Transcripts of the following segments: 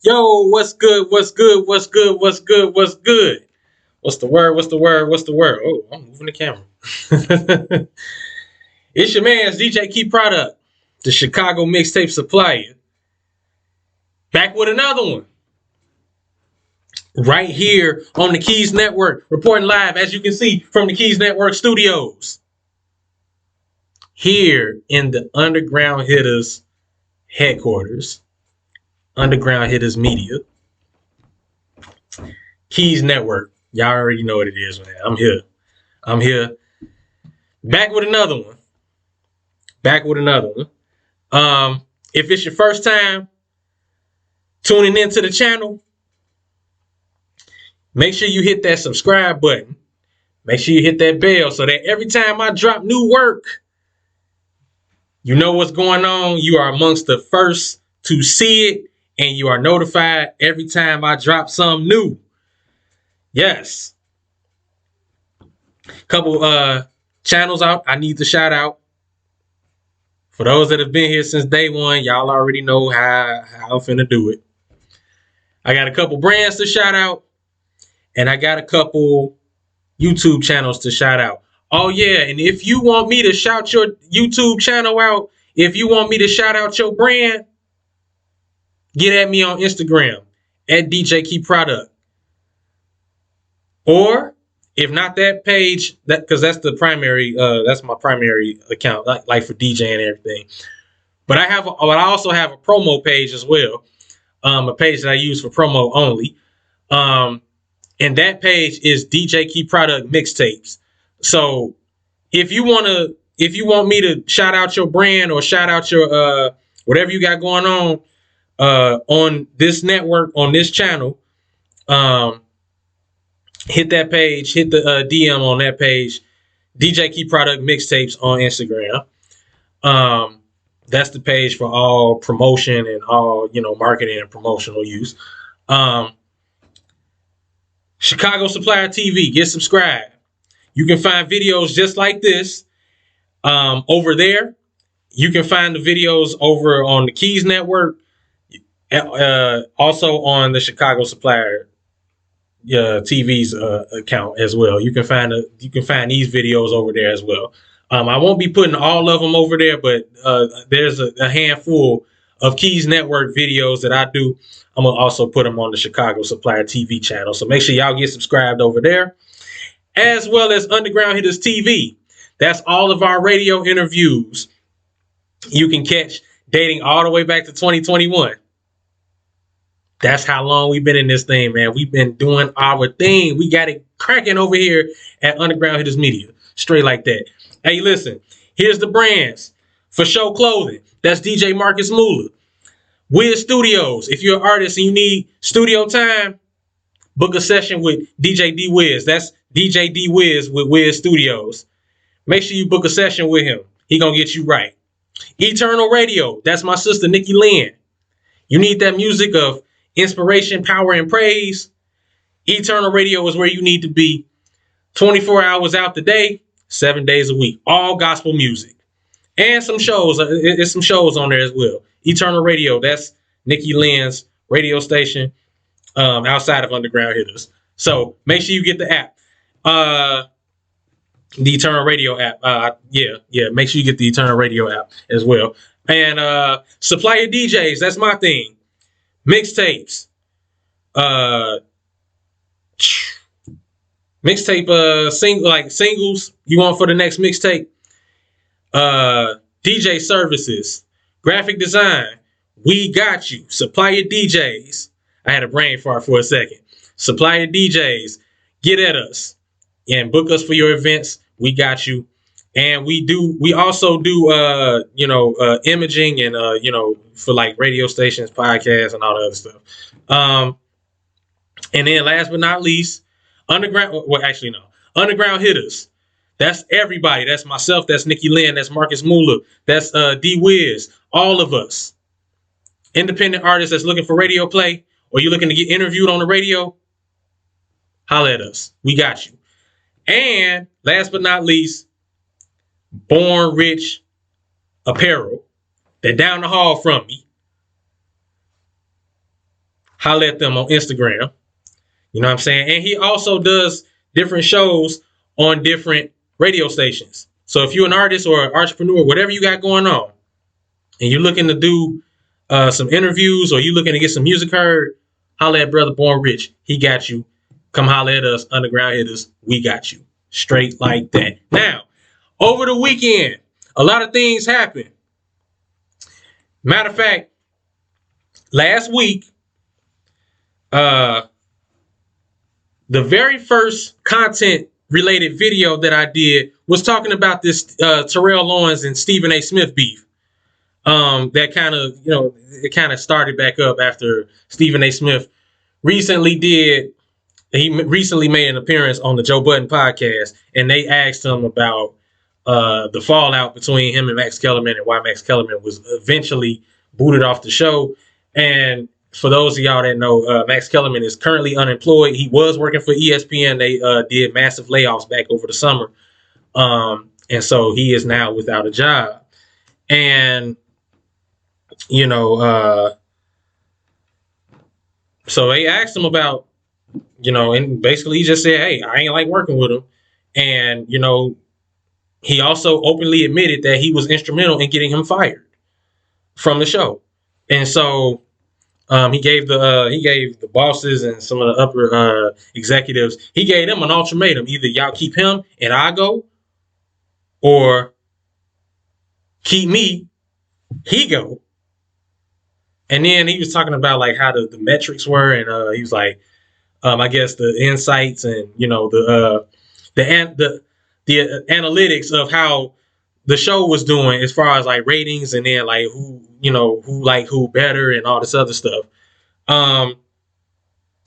Yo, what's good? What's good? What's good? What's good? What's good? What's the word? What's the word? What's the word? Oh, I'm moving the camera. It's your man's DJ Key Product, the Chicago mixtape supplier. Back with another one. Right here on the Keys Network, reporting live, as you can see, from the Keys Network studios. Here in the Underground Hitters headquarters, Underground Hitters Media, Keys Network. Y'all already know what it is, man. I'm here. I'm here. Back with another one. Back with another one. If it's your first time tuning into the channel, make sure you hit that subscribe button. Make sure you hit that bell so that every time I drop new work, you know what's going on. You are amongst the first to see it, and you are notified every time I drop something new. Yes. Couple channels out I need to shout out. For those that have been here since day one, y'all already know how I'm finna do it. I got a couple brands to shout out, and I got a couple YouTube channels to shout out. Oh, yeah, and if you want me to shout your YouTube channel out, if you want me to shout out your brand, get at me on Instagram, at DJ Key Product. Or, if not that page, because that's the primary, that's my primary account, like for DJ and everything. But I also have a promo page as well, a page that I use for promo only. And that page is DJ Key Product Mixtapes. So if you want me to shout out your brand or shout out your whatever you got going on this network, on this channel, hit that page, hit the DM on that page, DJ Key Product Mixtapes on Instagram. That's the page for all promotion and all, marketing and promotional use. Chicago Supplier TV, get subscribed. You can find videos just like this over there. You can find the videos over on the Keys Network, also on the Chicago Supplier TV's account as well. You can find these videos over there as well. I won't be putting all of them over there, but there's a handful of Keys Network videos that I do. I'm going to also put them on the Chicago Supplier TV channel. So make sure y'all get subscribed over there, as well as Underground Hitters TV. That's all of our radio interviews you can catch dating all the way back to 2021. That's how long we've been in this thing, man. We've been doing our thing. We got it cracking over here at Underground Hitters Media. Straight like that. Hey, listen, here's the brands. For Show Clothing, that's DJ Marcus Moolah. Wiz Studios, if you're an artist and you need studio time, book a session with DJ D Wiz. That's DJ D Wiz with Wiz Studios. Make sure you book a session with him. He gonna get you right. Eternal Radio, that's my sister Nikki Lynn. You need that music of inspiration, power, and praise. Eternal Radio is where you need to be. 24 hours out the day, 7 days a week. All gospel music. And some shows. There's some shows on there as well. Eternal Radio, that's Nikki Lynn's radio station outside of Underground Hitters. So make sure you get the app. The Eternal Radio app. Make sure you get the Eternal Radio app as well. And Supplier DJs, that's my thing. Mixtapes. Singles you want for the next mixtape. DJ services, graphic design, we got you. Supplier DJs. I had a brain fart for a second. Supplier DJs, get at us and book us for your events. We got you. And we also do imaging and for like radio stations, podcasts, and all the other stuff. And then last but not least, Underground Hitters. That's everybody. That's myself. That's Nikki Lynn. That's Marcus Moolah. That's D Wiz. All of us. Independent artists that's looking for radio play, or you're looking to get interviewed on the radio, holla at us. We got you. And last but not least, Born Rich Apparel. They're down the hall from me. holler at them on Instagram. You know what I'm saying? And he also does different shows on different radio stations. So if you're an artist or an entrepreneur, whatever you got going on, and you're looking to do some interviews or you're looking to get some music heard, holler at Brother Born Rich. He got you. Come holler at us, Underground Hitters. We got you. Straight like that. Now, over the weekend, a lot of things happened. Matter of fact, last week, the very first content related video that I did was talking about this Terrell Owens and Stephen A. Smith beef. That kind of, it kind of started back up after Stephen A. Smith recently made an appearance on the Joe Budden podcast, and they asked him about the fallout between him and Max Kellerman and why Max Kellerman was eventually booted off the show. And for those of y'all that know, Max Kellerman is currently unemployed. He was working for ESPN. They did massive layoffs back over the summer. And so he is now without a job. And, so they asked him about, and basically he just said, hey, I ain't like working with him. And, he also openly admitted that he was instrumental in getting him fired from the show. And so he gave the bosses and some of the upper executives, he gave them an ultimatum. Either y'all keep him and I go, or keep me, he go. And then he was talking about like how the metrics were, and he was like, I guess the insights and the analytics of how the show was doing as far as like ratings, and then like who like who better and all this other stuff. And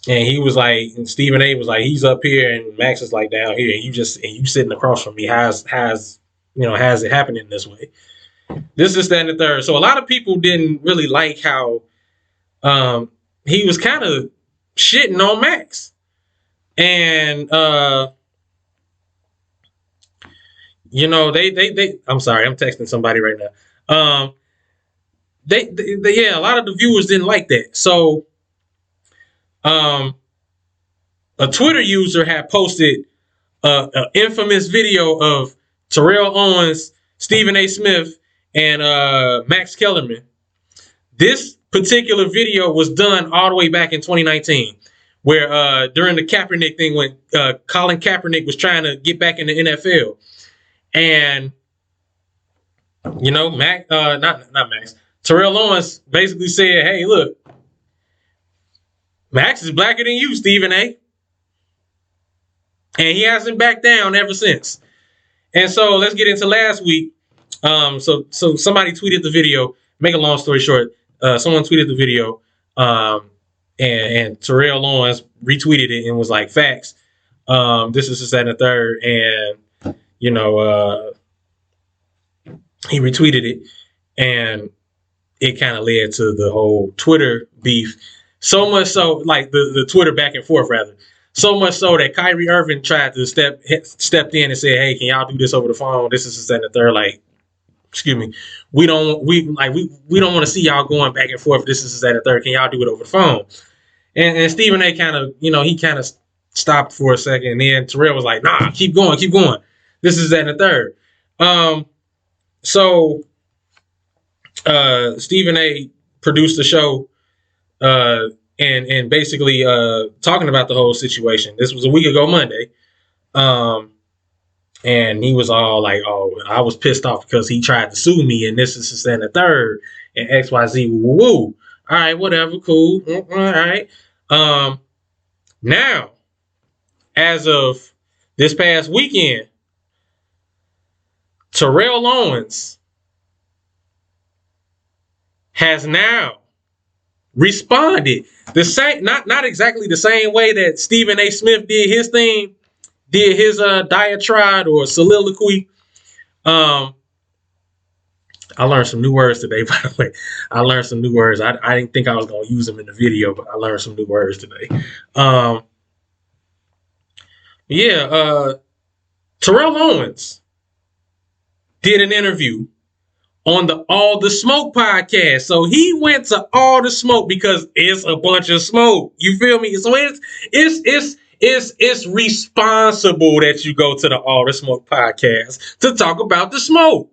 he was like, and Stephen A was like, he's up here and Max is like down here, and you sitting across from me. How's it happening this way? This is that and the third. So a lot of people didn't really like how he was kind of shitting on Max. And they I'm sorry, I'm texting somebody right now. Yeah, a lot of the viewers didn't like that. So a Twitter user had posted an infamous video of Terrell Owens, Stephen A. Smith, and Max Kellerman. This particular video was done all the way back in 2019, where during the Kaepernick thing, when Colin Kaepernick was trying to get back in the NFL, and Max, not Max, Terrell Owens basically said, "Hey, look, Max is blacker than you, Stephen A." And he hasn't backed down ever since. And so let's get into last week. So somebody tweeted the video. Make a long story short, someone tweeted the video, and Terrell Owens retweeted it and was like, "Facts. This is the second and third," and he retweeted it, and it kind of led to the whole Twitter beef. So much so, like the Twitter back and forth, rather. So much so that Kyrie Irving tried to stepped in and said, "Hey, can y'all do this over the phone? This is the second and third. Like, excuse me, we don't want to see y'all going back and forth. This is the second and third. Can y'all do it over the phone?" And Stephen A. kind of, he kind of stopped for a second, and then Terrell was like, "Nah, keep going. This is that and the third." So Stephen A. produced the show, and basically talking about the whole situation. This was a week ago Monday, and he was all like, "Oh, I was pissed off because he tried to sue me, and this is that and the third, and XYZ, woo woo. All right, whatever, cool, all right." Now, as of this past weekend, Terrell Owens has now responded the same, not exactly the same way that Stephen A. Smith did his thing, did his diatribe or soliloquy. I learned some new words today, by the way. I learned some new words. I didn't think I was going to use them in the video, but I learned some new words today. Terrell Owens did an interview on the All the Smoke podcast. So he went to All the Smoke because it's a bunch of smoke. You feel me? So it's responsible that you go to the All the Smoke podcast to talk about the smoke.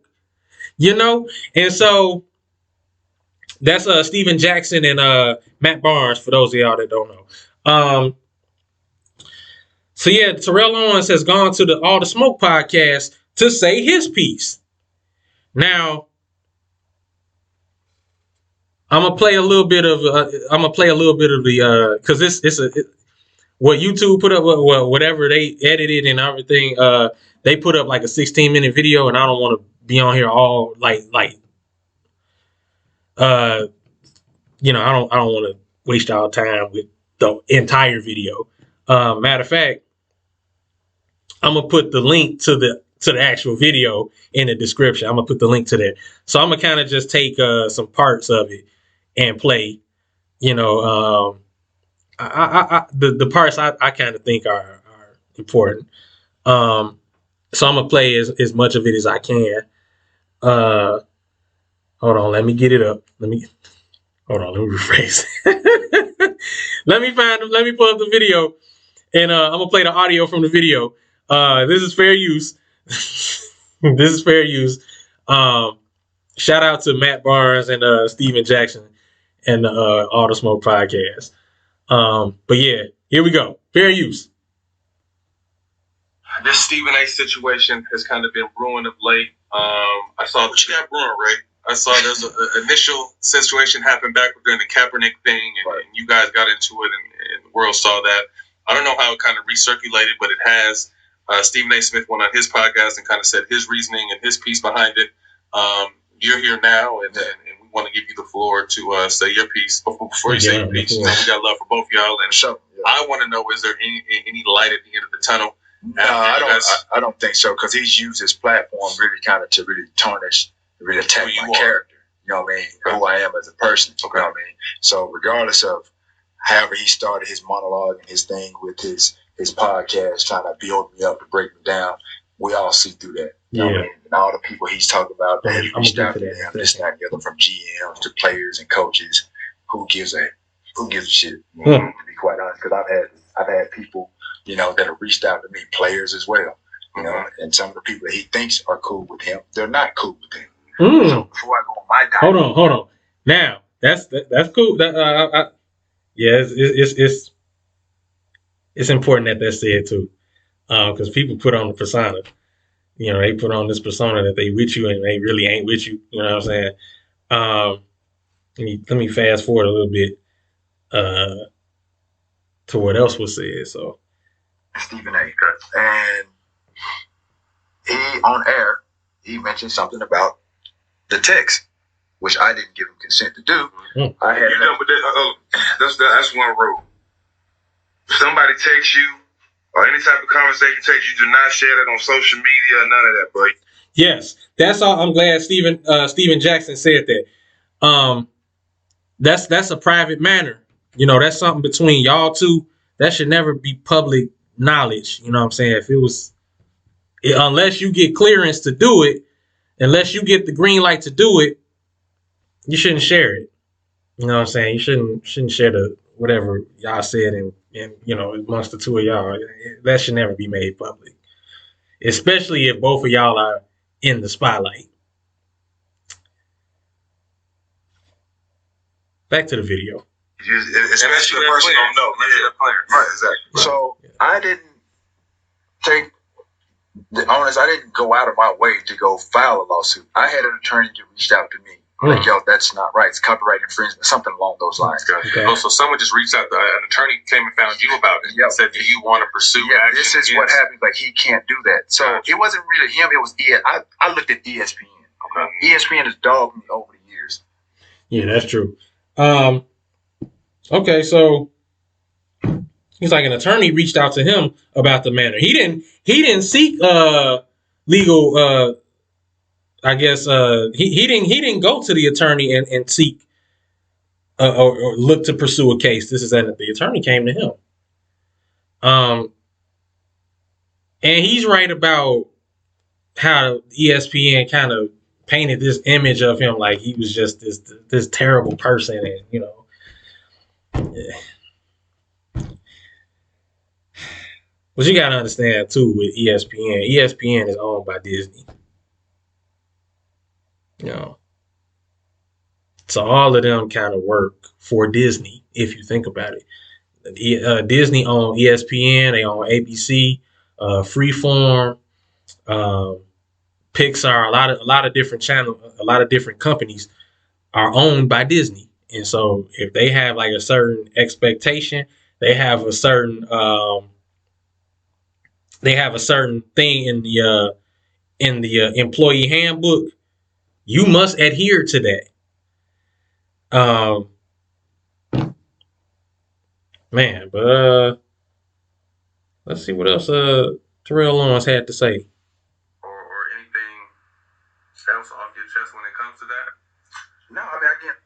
You know? And so that's Steven Jackson and Matt Barnes, for those of y'all that don't know. So yeah, Terrell Owens has gone to the All the Smoke podcast to say his piece. Now, I'm gonna play a little bit of the because what YouTube put up, whatever they edited and everything. They put up like a 16-minute video, and I don't want to be on here all like I don't want to waste our time with the entire video. Matter of fact, I'm gonna put the link to the actual video in the description. I'm gonna put the link to that. So I'm gonna kind of just take some parts of it and play. The parts I kind of think are important. So I'm gonna play as much of it as I can. Hold on, let me get it up. Let me rephrase. Let me pull up the video, and I'm gonna play the audio from the video. This is fair use. This is fair use. Shout out to Matt Barnes and Steven Jackson and All the Smoke podcast. But yeah, here we go. Fair use. This Stephen A situation has kind of been brewing of late. I saw what you got brewing, Ray. I saw there's an initial situation happened back during the Kaepernick thing, and you guys got into it, and the world saw that. I don't know how it kind of recirculated, but it has. Stephen A. Smith went on his podcast and kind of said his reasoning and his piece behind it. You're here now, and we want to give you the floor to say your piece. Before you say your piece, we got love for both of y'all. And I want to know, is there any light at the end of the tunnel? No, I don't think so, because he's used his platform really kind of to really tarnish, really attack my character. You know what I mean? Who I am as a person. You know what I mean? So regardless of however he started his monologue and his thing with his podcast, trying to build me up to break me down, we all see through that. You know what I mean? And all the people he's talking about that has reached out to him, this, that, and the other, from GMs to players and coaches, who gives a shit? You know, to be quite honest, because I've had people, that have reached out to me, players as well, and some of the people that he thinks are cool with him, they're not cool with him. So before I go on my dialogue, hold on. Now that's cool. It's important that's said too, because people put on the persona. They put on this persona that they with you and they really ain't with you. You know what I'm saying? Let me fast forward a little bit to what else was said. So. Stephen A. And he, on air, he mentioned something about the text, which I didn't give him consent to do. I had that's one rule. If somebody texts you or any type of conversation takes you, do not share that on social media or none of that, boy. Yes, that's all. I'm glad Steven Jackson said that. That's a private matter. That's something between y'all two. That should never be public knowledge. You know what I'm saying? If it was, unless you get clearance to do it, unless you get the green light to do it, you shouldn't share it. You know what I'm saying? You shouldn't share the whatever y'all said and amongst the two of y'all. That should never be made public, especially if both of y'all are in the spotlight. Back to the video. Especially the person don't know. Right, exactly. So I didn't take the onus. I didn't go out of my way to go file a lawsuit. I had an attorney that reached out to me. Like, yo, that's not right. It's copyright infringement, something along those lines. Okay. Oh, so someone just reached out. An attorney came and found you about it. And said, do you want to pursue action? This is what happened. Like, he can't do that. So it wasn't really him. It was I looked at ESPN. Okay. ESPN has dogged me over the years. Yeah, that's true. Okay, so he's like an attorney reached out to him about the matter. He didn't seek legal. I guess he didn't go to the attorney and seek or look to pursue a case. This is that the attorney came to him. And he's right about how ESPN kind of painted this image of him like he was just this terrible person, and you know. Yeah. But you gotta understand too with ESPN. ESPN is owned by Disney. You know. So all of them kind of work for Disney, if you think about it. Disney owns ESPN, they own ABC, Freeform, Pixar. A lot of different channels, a lot of different companies are owned by Disney. And so if they have like a certain expectation, they have a certain thing in the employee handbook, you must adhere to that. Man, but let's see what else Terrell Lawrence had to say. Or anything else off your chest when it comes to that? No, I mean, again,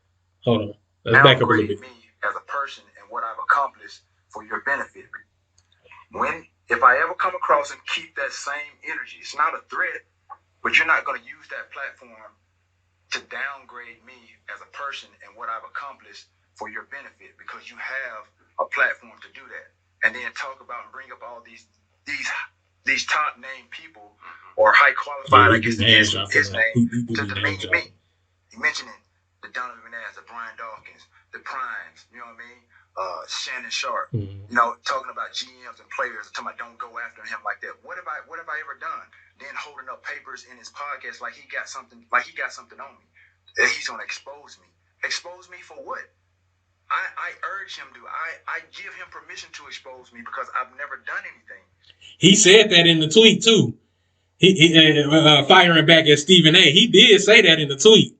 Hold on. Let's back up a little bit. me as a person and what I've accomplished for your benefit. If I ever come across and keep that same energy, it's not a threat, but you're not going to use that platform to downgrade me as a person and what I've accomplished for your benefit, because you have a platform to do that. And then talk about and bring up all these top name people or high qualified, I guess his name, to demean me. You mentioning the Donovan McNabb, the Brian Dawkins, the Primes, you know what I mean? Shannon Sharp, you know, talking about GMs and players, talking about don't go after him like that. What have I ever done? Then holding up papers in his podcast like he got something on me. That he's gonna expose me. Expose me for what? I urge him to. I give him permission to expose me because I've never done anything. He said that in the tweet too. He firing back at Stephen A. He did say that in the tweet.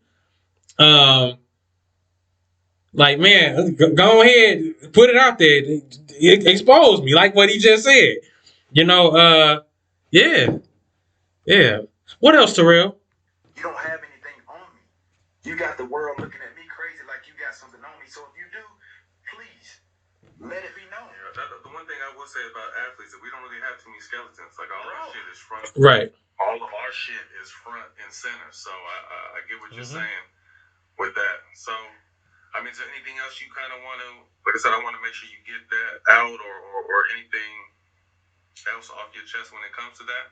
Like, man, go ahead, put it out there. Expose me, like what he just said. You know, yeah. What else, Terrell? You don't have anything on me. You got the world looking at me crazy like you got something on me. So if you do, please let it be known. Yeah, the one thing I will say about athletes is that we don't really have too many skeletons. Like all our shit is front. Right. All of our shit is front and center. So I get what you're saying with that. So, I mean, is there anything else you kind of want to, like I said, I want to make sure you get that out or anything else off your chest when it comes to that?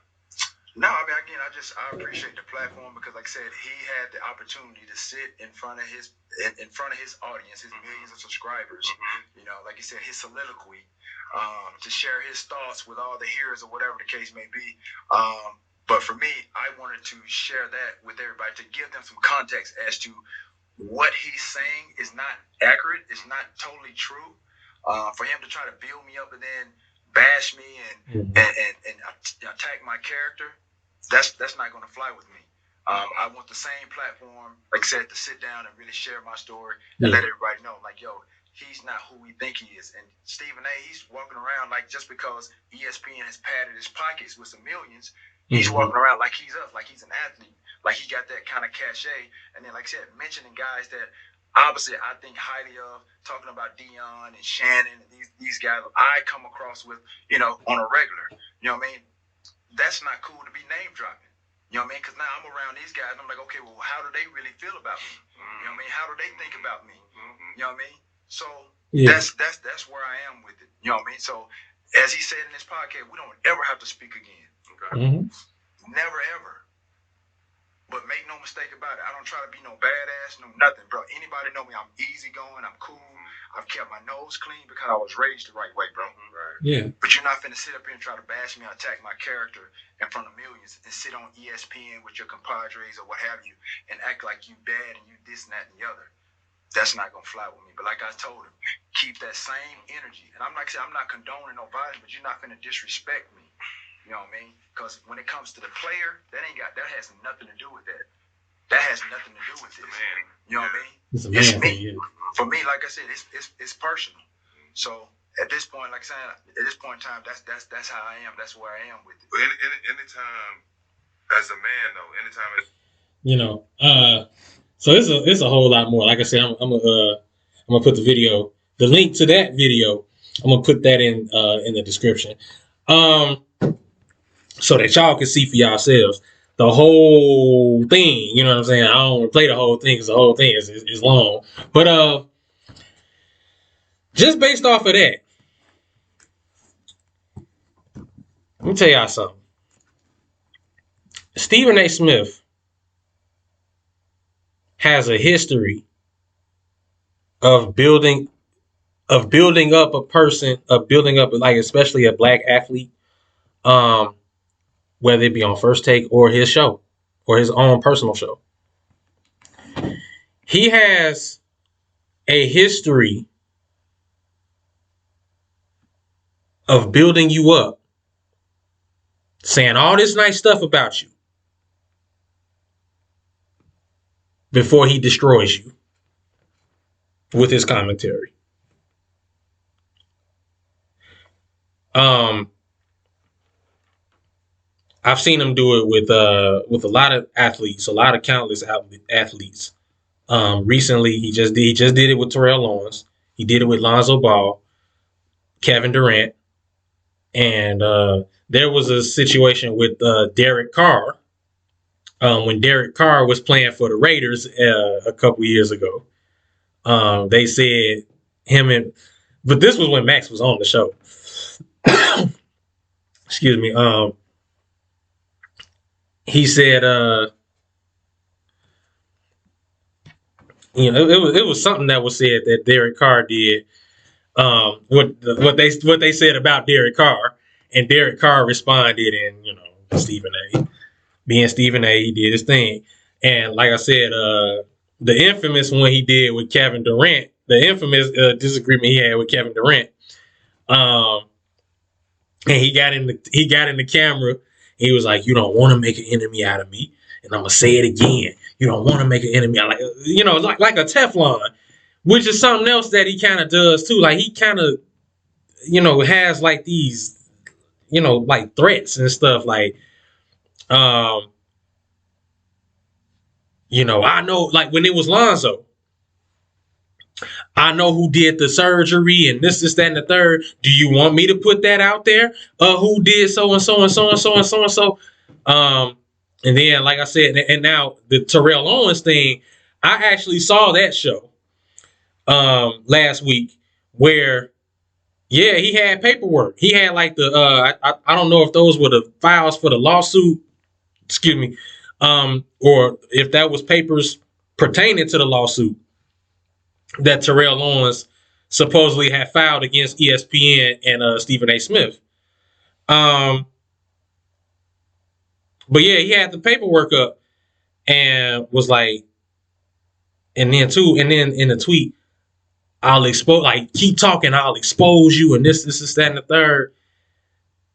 No, I mean, again, I appreciate the platform because, like I said, he had the opportunity to sit in front of his audience, his millions of subscribers. You know, like you said, his soliloquy, to share his thoughts with all the hearers or whatever the case may be. But for me, I wanted to share that with everybody to give them some context as to what he's saying is not accurate. It's not totally true. For him to try to build me up and then bash me and attack my character, that's not going to fly with me. I want the same platform, like I said, to sit down and really share my story and let everybody know, like, yo, he's not who we think he is. And Stephen A., he's walking around like just because ESPN has padded his pockets with some millions, he's walking around like he's us, like he's an athlete, like he got that kind of cachet. And then, like I said, mentioning guys that obviously I think highly of, talking about Deion and Shannon and these guys I come across with, you know, on a regular. You know what I mean? That's not cool to be name dropping. You know what I mean? Because now I'm around these guys and I'm like, okay, well, how do they really feel about me? You know what I mean? How do they think about me? You know what I mean? So that's where I am with it. You know what I mean? So as he said in this podcast, we don't ever have to speak again. Okay? Never ever. But make no mistake about it, I don't try to be no badass, no nothing, bro. Anybody know me, I'm easygoing, I'm cool. I've kept my nose clean because I was raised the right way, bro. Right. Yeah. But you're not finna sit up here and try to bash me or attack my character in front of millions and sit on ESPN with your compadres or what have you and act like you bad and you this and that and the other. That's not gonna fly with me. But like I told him, keep that same energy. And I'm like I said, I'm not condoning no violence, but you're not finna disrespect me. You know what I mean? Because when it comes to the player, that has nothing to do with that. That has nothing to do with this. You know what I mean? It's me. For me, like I said, it's personal. So at this point, like I said, at this point in time, that's how I am. That's where I am with it. But anytime, as a man, though, anytime it's, you know, so it's a whole lot more. Like I said, I'm gonna put the link to that video. I'm gonna put that in the description. So that y'all can see for yourselves. the whole thing. You know what I'm saying? I don't want to play the whole thing because the whole thing is long. But just based off of that, let me tell y'all something. Stephen A. Smith has a history of building up a person, of building up, like, especially a black athlete, whether it be on First Take or his show or his own personal show. He has a history of building you up, saying all this nice stuff about you before he destroys you with his commentary. I've seen him do it with a lot of athletes, a lot of countless athletes. Recently, he just did it with Terrell Owens. He did it with Lonzo Ball, Kevin Durant, and there was a situation with Derek Carr when Derek Carr was playing for the Raiders a couple years ago. They said but this was when Max was on the show. Excuse me. He said, it was something that was said that Derek Carr did. What they said about Derek Carr, and Derek Carr responded, and Stephen A. Being Stephen A., he did his thing. And like I said, the infamous one he did with Kevin Durant, the infamous disagreement he had with Kevin Durant, and he got in the camera. He was like, "You don't want to make an enemy out of me," and I'm gonna say it again. You don't want to make an enemy out, like a Teflon, which is something else that he kind of does too. Like he kind of, has like these, like threats and stuff. Like, I know, like when it was Lonzo, I know who did the surgery and this, that, and the third. Do you want me to put that out there? Who did so and so and so and so and so and so? And then, like I said, and now the Terrell Owens thing, I actually saw that show last week where, yeah, he had paperwork. He had like the I don't know if those were the files for the lawsuit, excuse me, or if that was papers pertaining to the lawsuit that Terrell Owens supposedly had filed against ESPN and Stephen A. Smith. But yeah, he had the paperwork up and was like, and then in the tweet, I'll expose, like, keep talking, I'll expose you, and this, that, and the third.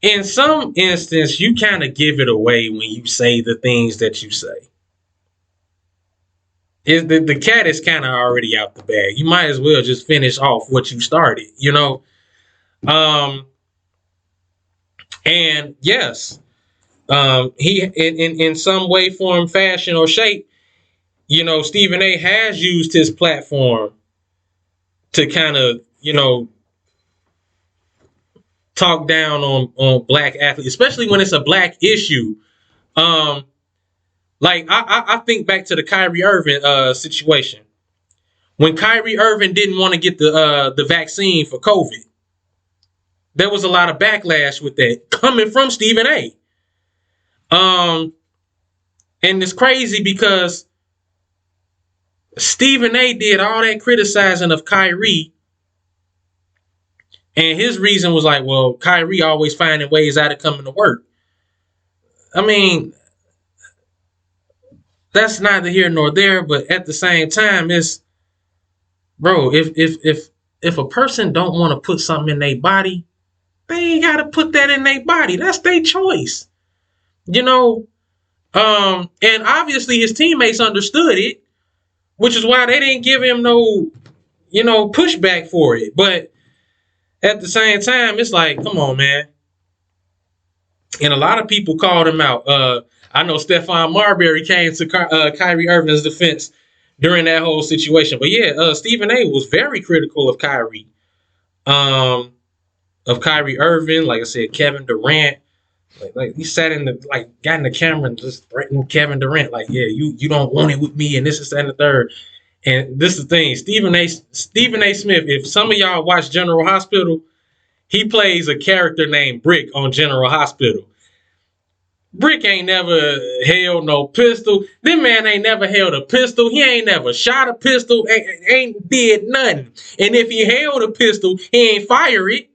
In some instance, you kind of give it away when you say the things that you say. The cat is kind of already out the bag. You might as well just finish off what you started, And yes, he in some way, form, fashion, or shape, Stephen A. has used his platform to kind of, talk down on black athletes, especially when it's a black issue. Like I think back to the Kyrie Irving situation. When Kyrie Irving didn't want to get the vaccine for COVID, there was a lot of backlash with that coming from Stephen A. And it's crazy because Stephen A. did all that criticizing of Kyrie, and his reason was like, well, Kyrie always finding ways out of coming to work. I mean, that's neither here nor there, but at the same time, it's, bro, if a person don't want to put something in their body, they ain't got to put that in their body. That's their choice. And obviously his teammates understood it, which is why they didn't give him no, pushback for it. But at the same time, it's like, come on, man. And a lot of people called him out. I know Stephon Marbury came to Kyrie Irving's defense during that whole situation. But yeah, Stephen A. was very critical of Kyrie. Of Kyrie Irving, like I said, Kevin Durant, Like he sat in the got in the camera and just threatened Kevin Durant, like, yeah, you don't want it with me, and this is that and the third. And this is the thing, Stephen A. Smith. If some of y'all watch General Hospital, he plays a character named Brick on General Hospital. Brick ain't never held no pistol. This man ain't never held a pistol. He ain't never shot a pistol. Ain't did nothing. And if he held a pistol, he ain't fire it.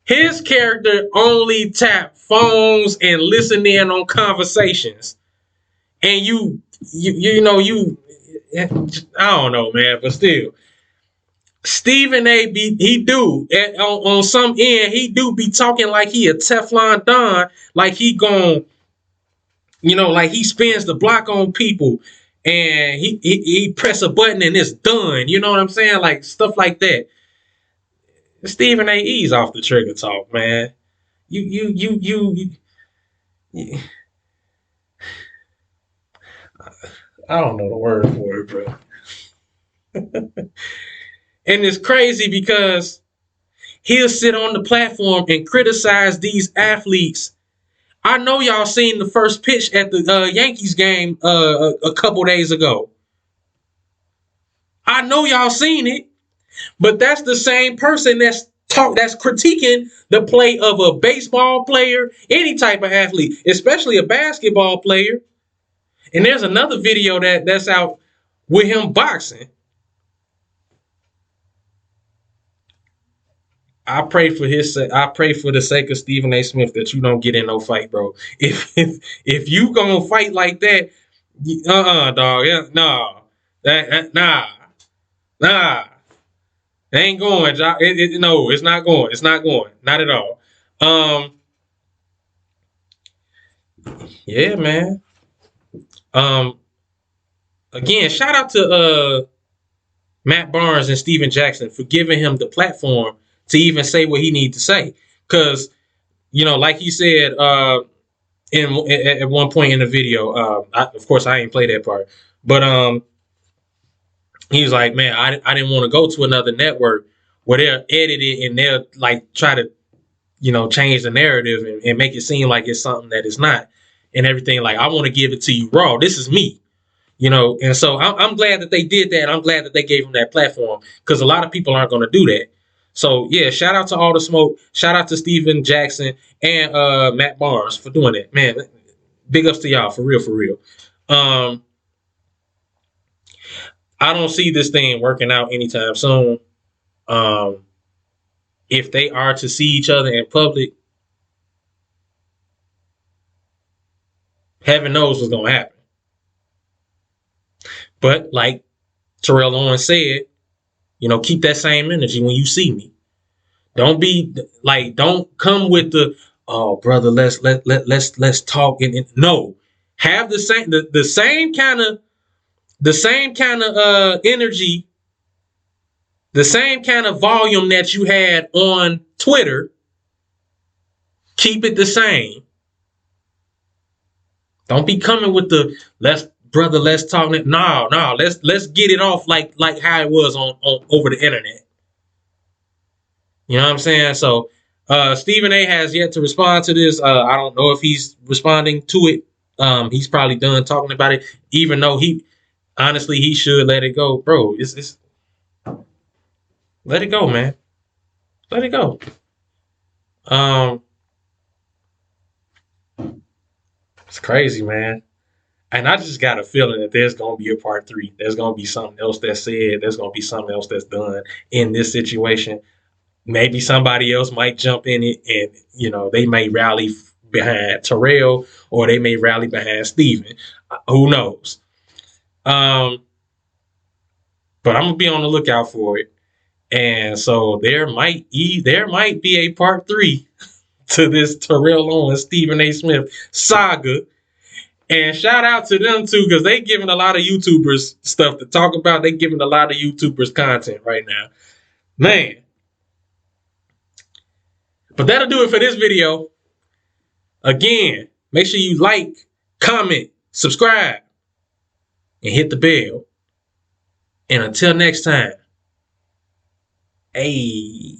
His character only tap phones and listen in on conversations. And I don't know, man, but still, Stephen A. On some end, he do be talking like he a Teflon Don, like he gon', like he spins the block on people, and he press a button and it's done. You know what I'm saying? Like stuff like that. Stephen A. ease off the trigger talk, man. You I don't know the word for it, bro. And it's crazy because he'll sit on the platform and criticize these athletes. I know y'all seen the first pitch at the Yankees game a couple days ago. I know y'all seen it, but that's the same person that's critiquing the play of a baseball player, any type of athlete, especially a basketball player. And there's another video that's out with him boxing. I pray for the sake of Stephen A. Smith that you don't get in no fight, bro. If you gonna fight like that, dog, yeah, nah, nah, it ain't going. No, it's not going. It's not going. Not at all. Yeah, man. Again, shout out to Matt Barnes and Steven Jackson for giving him the platform to even say what he needs to say. Because, like he said at one point in the video, of course, I ain't play that part, but he was like, man, I didn't want to go to another network where they'll edit it and they'll like try to, change the narrative and make it seem like it's something that it's not and everything. Like, I want to give it to you raw. This is me. And so I'm glad that they did that. I'm glad that they gave him that platform because a lot of people aren't going to do that. So, yeah, shout out to All the Smoke. Shout out to Steven Jackson and Matt Barnes for doing that. Man, big ups to y'all, for real, for real. I don't see this thing working out anytime soon. If they are to see each other in public, heaven knows what's going to happen. But like Terrell Owens said, keep that same energy when you see me. Don't come with the, oh brother, let's talk and no. Have the same kind of energy, the same kind of volume that you had on Twitter. Keep it the same. Don't be coming with the let's talk. No, let's get it off like how it was on over the internet. You know what I'm saying? So Stephen A. has yet to respond to this. I don't know if he's responding to it. He's probably done talking about it, even though he should let it go, bro. It's let it go, man. Let it go. It's crazy, man. And I just got a feeling that there's going to be a part 3. There's going to be something else that's said. There's going to be something else that's done in this situation. Maybe somebody else might jump in it and, they may rally behind Terrell or they may rally behind Steven. Who knows? But I'm going to be on the lookout for it. And so there might be a part 3 to this Terrell Owens, Stephen A. Smith saga. And shout out to them too, because they giving a lot of YouTubers stuff to talk about. They giving a lot of YouTubers content right now. Man. But that'll do it for this video. Again, make sure you like, comment, subscribe, and hit the bell. And until next time, hey.